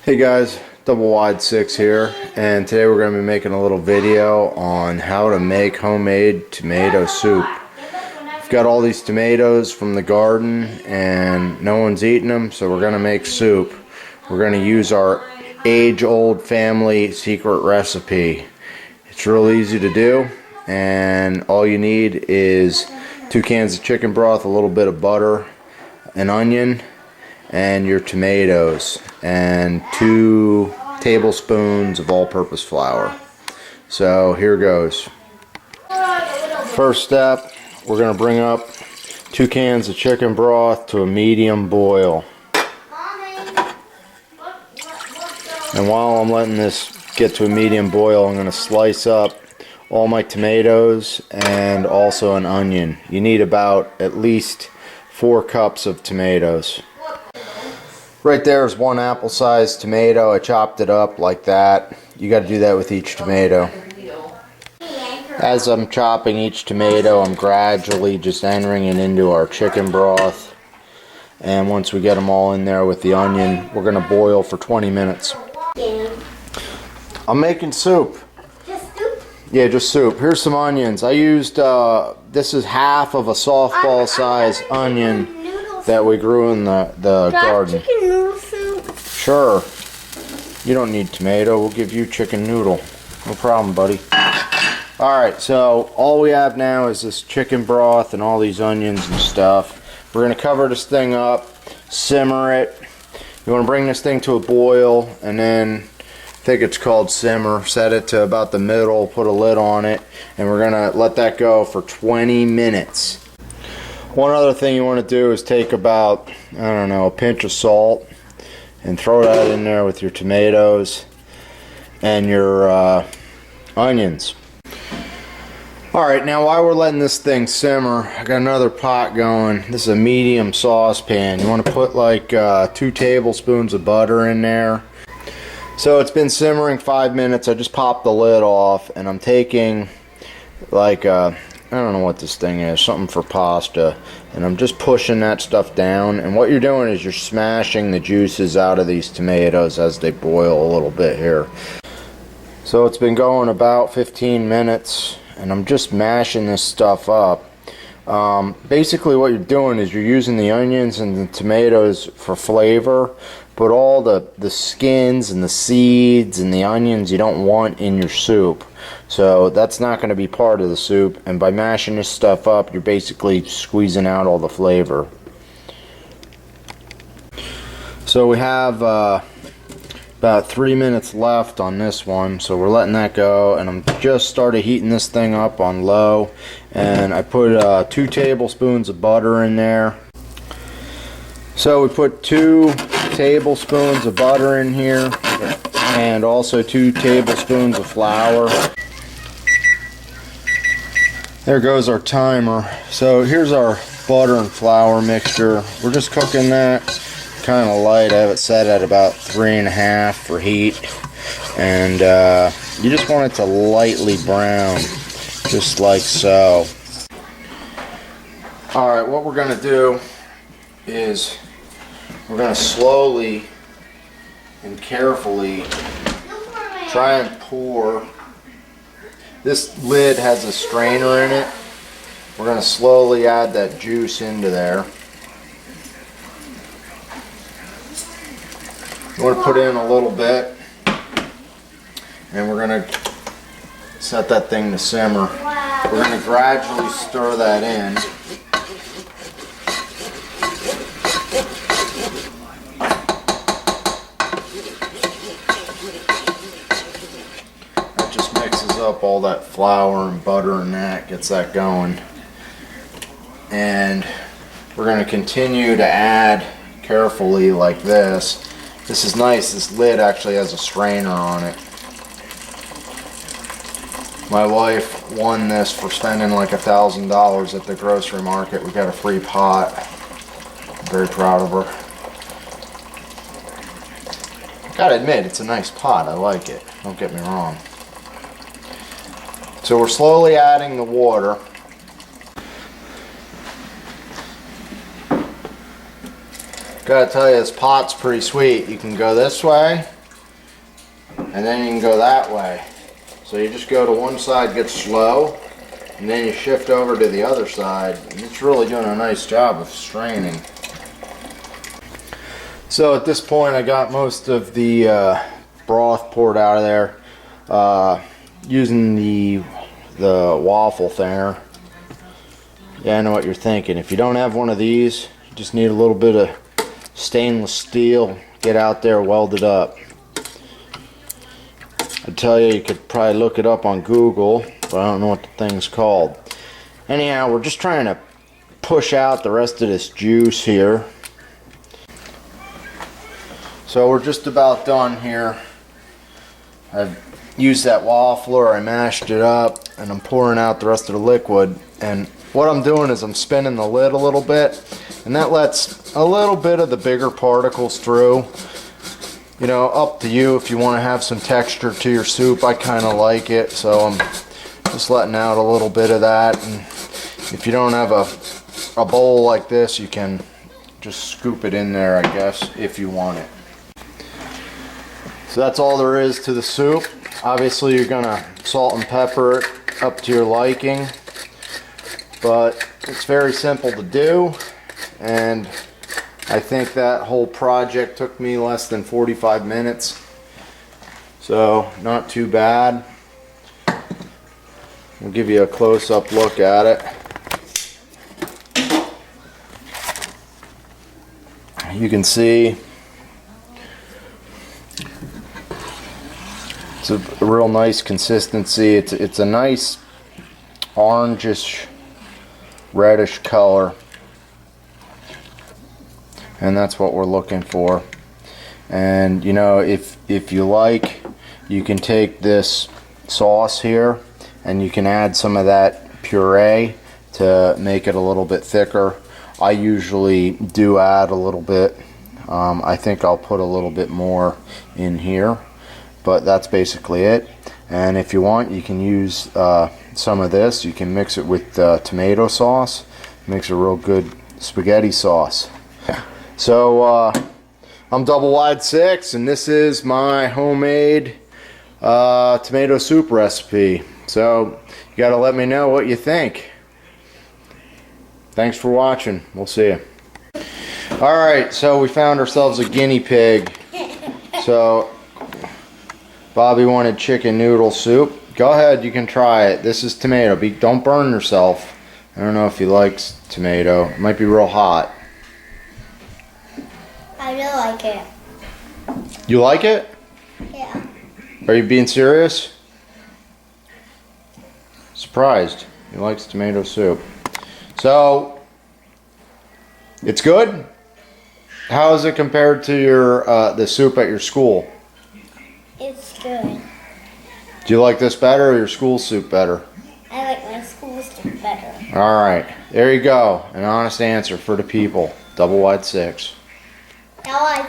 Hey guys, Double Wide 6 here, and today we're going to be making a little video on how to make homemade tomato soup. We've got all these tomatoes from the garden and no one's eating them, so we're going to make soup. We're going to use our age-old family secret recipe. It's real easy to do, and all you need is 2 cans of chicken broth, a little bit of butter, an onion, and your tomatoes, and 2 tablespoons of all-purpose flour. So here goes. First step, we're going to bring up 2 cans of chicken broth to a medium boil. And while I'm letting this get to a medium boil, I'm going to slice up all my tomatoes and also an onion. You need about at least 4 cups of tomatoes. Right there is 1 apple-sized tomato. I chopped it up like that. You got to do that with each tomato. As I'm chopping each tomato, I'm gradually just entering it into our chicken broth. And once we get them all in there with the onion, we're going to boil for 20 minutes. I'm making soup. Just soup? Yeah, just soup. Here's some onions. I used, this is half of a softball size onion that we grew in the garden. Chicken noodle soup? Sure. You don't need tomato. We'll give you chicken noodle. No problem, buddy. Alright, so all we have now is this chicken broth and all these onions and stuff. We're going to cover this thing up, simmer it. You want to bring this thing to a boil, and then, I think it's called simmer, set it to about the middle, put a lid on it, and we're going to let that go for 20 minutes. One other thing you want to do is take about, I don't know, a pinch of salt and throw that in there with your tomatoes and your onions. Alright, now while we're letting this thing simmer, I got another pot going. This is a medium saucepan. You want to put like 2 tablespoons of butter in there. So it's been simmering 5 minutes. I just popped the lid off, and I'm taking like I don't know what this thing is, something for pasta, and I'm just pushing that stuff down, and what you're doing is you're smashing the juices out of these tomatoes as they boil a little bit here. So it's been going about 15 minutes, and I'm just mashing this stuff up. Basically what you're doing is you're using the onions and the tomatoes for flavor, but all the skins and the seeds and the onions you don't want in your soup. So that's not going to be part of the soup, and by mashing this stuff up, you're basically squeezing out all the flavor. So we have about 3 minutes left on this one, so we're letting that go, and I'm just started heating this thing up on low, and I put 2 tablespoons of butter in there. So we put 2 tablespoons of butter in here, and also 2 tablespoons of flour. There goes our timer. So here's our butter and flour mixture. We're just cooking that kind of light. I have it set at about 3.5 for heat, and you just want it to lightly brown, just like so. Alright, what we're going to do is we're going to slowly and carefully try and pour. This lid has a strainer in it. We're going to slowly add that juice into there. You want to put in a little bit, and we're going to set that thing to simmer. We're going to gradually stir that in. That just mixes up all that flour and butter, and that gets that going. And we're going to continue to add carefully like this. This is nice. This lid actually has a strainer on it. My wife won this for spending like $1,000 at the grocery market. We got a free pot. I'm very proud of her. Gotta admit, it's a nice pot. I like it. Don't get me wrong. So we're slowly adding the water. Gotta tell you, this pot's pretty sweet. You can go this way, and then you can go that way. So you just go to one side, get slow, and then you shift over to the other side, and it's really doing a nice job of straining. So at this point I got most of the broth poured out of there using the waffle thinner. Yeah, I know what you're thinking. If you don't have one of these, you just need a little bit of stainless steel. Get out there, weld it up. I tell you, you could probably look it up on Google, but I don't know what the thing's called. Anyhow, we're just trying to push out the rest of this juice here. So we're just about done here. I've used that waffler, I mashed it up, and I'm pouring out the rest of the liquid. And what I'm doing is I'm spinning the lid a little bit, and that lets a little bit of the bigger particles through. You know, up to you if you want to have some texture to your soup. I kind of like it, so I'm just letting out a little bit of that. And if you don't have a bowl like this, you can just scoop it in there, I guess, if you want it. So that's all there is to the soup. Obviously you're gonna salt and pepper it up to your liking, but it's very simple to do, and I think that whole project took me less than 45 minutes, so not too bad. I'll give you a close-up look at it. You can see it's a real nice consistency. It's a nice orangish reddish color, and that's what we're looking for. And you know, if you like, you can take this sauce here and you can add some of that puree to make it a little bit thicker. I usually do add a little bit. I think I'll put a little bit more in here, but that's basically it. And if you want, you can use some of this. You can mix it with tomato sauce. Makes a real good spaghetti sauce. So I'm Double Wide 6, and this is my homemade tomato soup recipe. So you gotta let me know what you think. Thanks for watching. We'll see you. Alright, so we found ourselves a guinea pig. So Bobby wanted chicken noodle soup. Go ahead, you can try it. This is tomato. Don't burn yourself. I don't know if he likes tomato. It might be real hot. I do like it. You like it? Yeah. Are you being serious? Surprised. He likes tomato soup. So, it's good? How is it compared to your the soup at your school? It's good. Do you like this better or your school soup better? I like my school soup better. Alright, there you go. An honest answer for the people. Double Wide 6. Now I